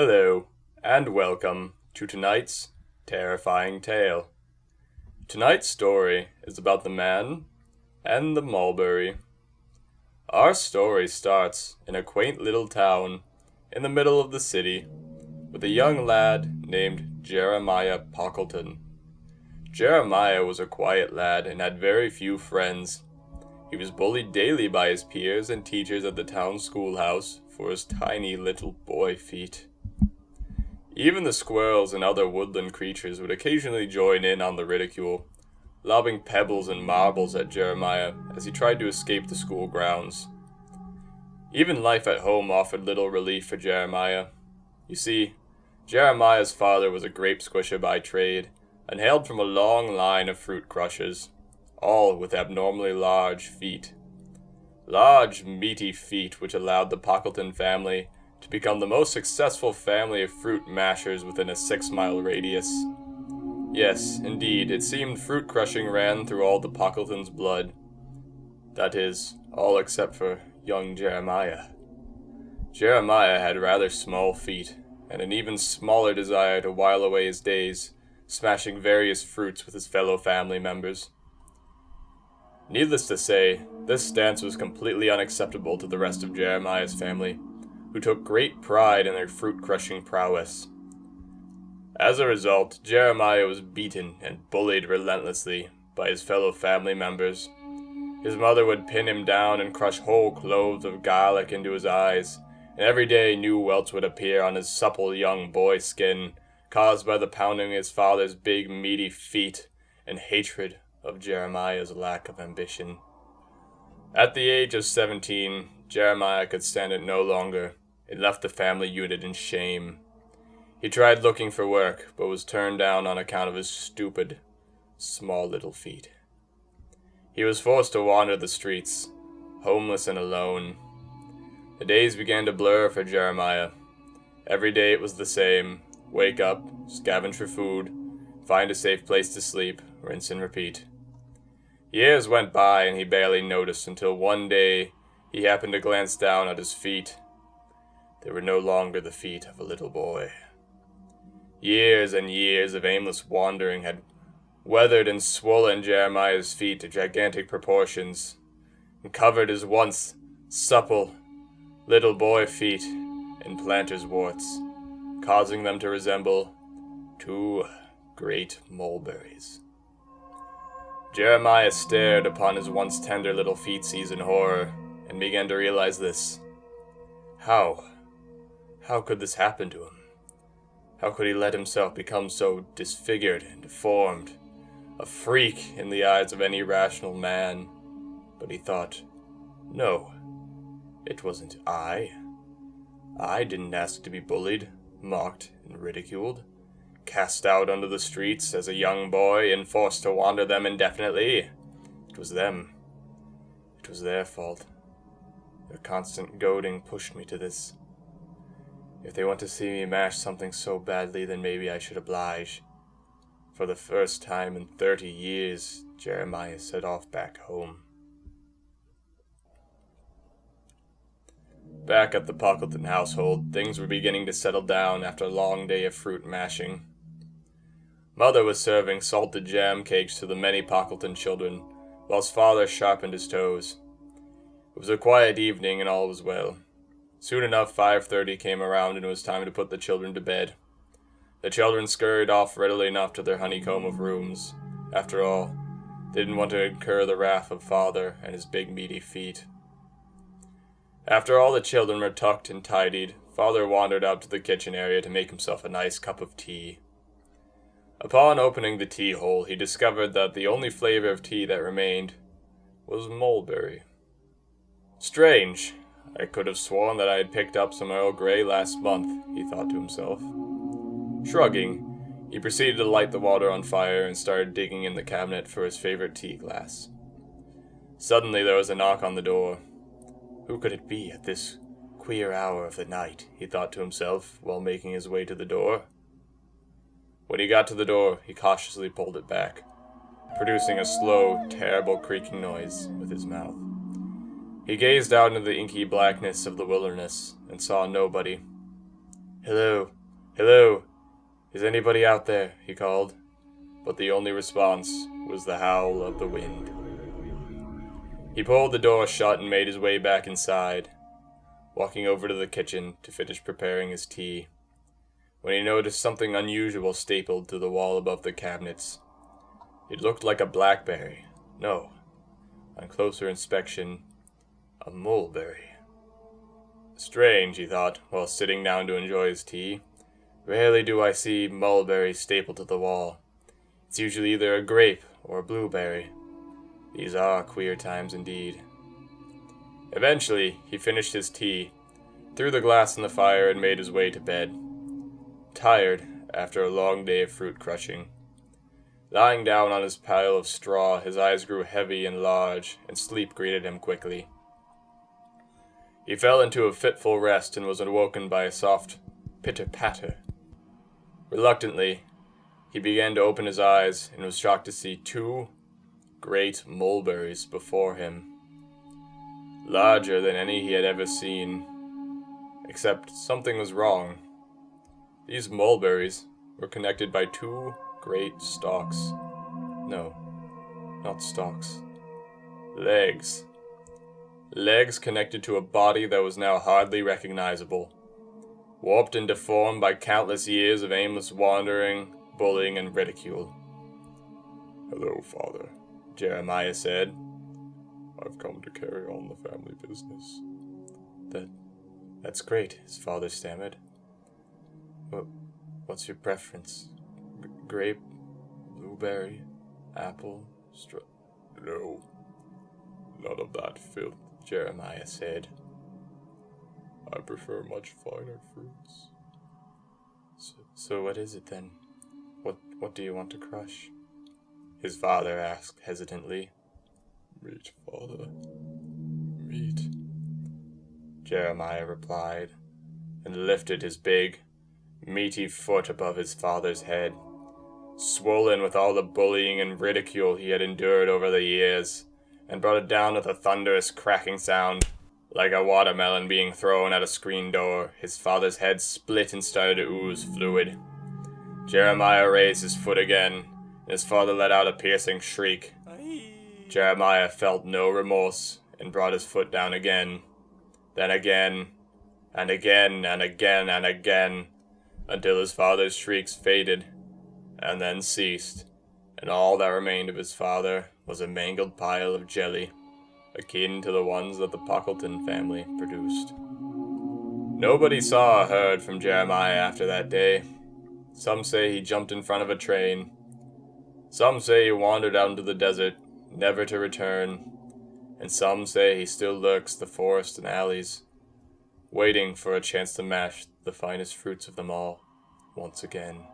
Hello, and welcome to tonight's terrifying tale. Tonight's story is about the man and the mulberry. Our story starts in a quaint little town in the middle of the city with a young lad named Jeremiah Pockleton. Jeremiah was a quiet lad and had very few friends. He was bullied daily by his peers and teachers at the town schoolhouse for his tiny little boy feet. Even the squirrels and other woodland creatures would occasionally join in on the ridicule, lobbing pebbles and marbles at Jeremiah as he tried to escape the school grounds. Even life at home offered little relief for Jeremiah. You see, Jeremiah's father was a grape squisher by trade, and hailed from a long line of fruit crushers, all with abnormally large feet. Large, meaty feet which allowed the Pockleton family to become the most successful family of fruit mashers within a 6-mile radius. Yes, indeed, it seemed fruit crushing ran through all the Pockletons' blood. That is, all except for young Jeremiah. Jeremiah had rather small feet, and an even smaller desire to while away his days, smashing various fruits with his fellow family members. Needless to say, this stance was completely unacceptable to the rest of Jeremiah's family, who took great pride in their fruit-crushing prowess. As a result, Jeremiah was beaten and bullied relentlessly by his fellow family members. His mother would pin him down and crush whole cloves of garlic into his eyes, and every day new welts would appear on his supple young boy skin, caused by the pounding of his father's big meaty feet and hatred of Jeremiah's lack of ambition. At the age of 17, Jeremiah could stand it no longer and left the family unit in shame. He tried looking for work, but was turned down on account of his stupid, small little feet. He was forced to wander the streets, homeless and alone. The days began to blur for Jeremiah. Every day it was the same. Wake up, scavenge for food, find a safe place to sleep, rinse and repeat. Years went by and he barely noticed until one day he happened to glance down at his feet. They were no longer the feet of a little boy. Years and years of aimless wandering had weathered and swollen Jeremiah's feet to gigantic proportions, and covered his once supple little boy feet in planter's warts, causing them to resemble two great mulberries. Jeremiah stared upon his once tender little feetsies in horror, and began to realize this. How could this happen to him? How could he let himself become so disfigured and deformed, a freak in the eyes of any rational man? But he thought, no, it wasn't I. I didn't ask to be bullied, mocked, and ridiculed, cast out onto the streets as a young boy and forced to wander them indefinitely. It was them. It was their fault. Their constant goading pushed me to this. If they want to see me mash something so badly, then maybe I should oblige. For the first time in 30 years, Jeremiah set off back home. Back at the Pockleton household, things were beginning to settle down after a long day of fruit mashing. Mother was serving salted jam cakes to the many Pockleton children, whilst father sharpened his toes. It was a quiet evening and all was well. Soon enough, 5:30 came around and it was time to put the children to bed. The children scurried off readily enough to their honeycomb of rooms. After all, they didn't want to incur the wrath of father and his big meaty feet. After all the children were tucked and tidied, father wandered out to the kitchen area to make himself a nice cup of tea. Upon opening the tea hole, he discovered that the only flavor of tea that remained was mulberry. Strange. I could have sworn that I had picked up some Earl Grey last month, he thought to himself. Shrugging, he proceeded to light the water on fire and started digging in the cabinet for his favorite tea glass. Suddenly there was a knock on the door. Who could it be at this queer hour of the night, he thought to himself while making his way to the door. When he got to the door, he cautiously pulled it back, producing a slow, terrible creaking noise with his mouth. He gazed out into the inky blackness of the wilderness and saw nobody. "Hello, hello, is anybody out there?" he called, but the only response was the howl of the wind. He pulled the door shut and made his way back inside, walking over to the kitchen to finish preparing his tea, when he noticed something unusual stapled to the wall above the cabinets. It looked like a blackberry. No, on closer inspection, a mulberry. Strange, he thought, while sitting down to enjoy his tea. Rarely do I see mulberry stapled to the wall. It's usually either a grape or a blueberry. These are queer times indeed. Eventually, he finished his tea, threw the glass in the fire, and made his way to bed, tired after a long day of fruit crushing. Lying down on his pile of straw, his eyes grew heavy and large, and sleep greeted him quickly. He fell into a fitful rest and was awoken by a soft pitter-patter. Reluctantly, he began to open his eyes and was shocked to see two great mulberries before him, larger than any he had ever seen, except something was wrong. These mulberries were connected by two great stalks. No, not stalks. Legs. Legs connected to a body that was now hardly recognizable, warped and deformed by countless years of aimless wandering, bullying, and ridicule. "Hello, Father," Jeremiah said. "I've come to carry on the family business." That's great," his father stammered. What's your preference? Grape, blueberry, apple, No, none of that filth, Jeremiah said. "I prefer much finer fruits." So what is it then? What do you want to crush?" his father asked hesitantly. "Meat, Father, meat," Jeremiah replied, and lifted his big, meaty foot above his father's head, swollen with all the bullying and ridicule he had endured over the years, and brought it down with a thunderous cracking sound. Like a watermelon being thrown at a screen door, his father's head split and started to ooze fluid. Jeremiah raised his foot again, and his father let out a piercing shriek. Jeremiah felt no remorse and brought his foot down again, then again, and again, and again, and again, until his father's shrieks faded, and then ceased, and all that remained of his father was a mangled pile of jelly, akin to the ones that the Pockleton family produced. Nobody saw or heard from Jeremiah after that day. Some say he jumped in front of a train. Some say he wandered out into the desert, never to return. And some say he still lurks the forest and alleys, waiting for a chance to mash the finest fruits of them all once again.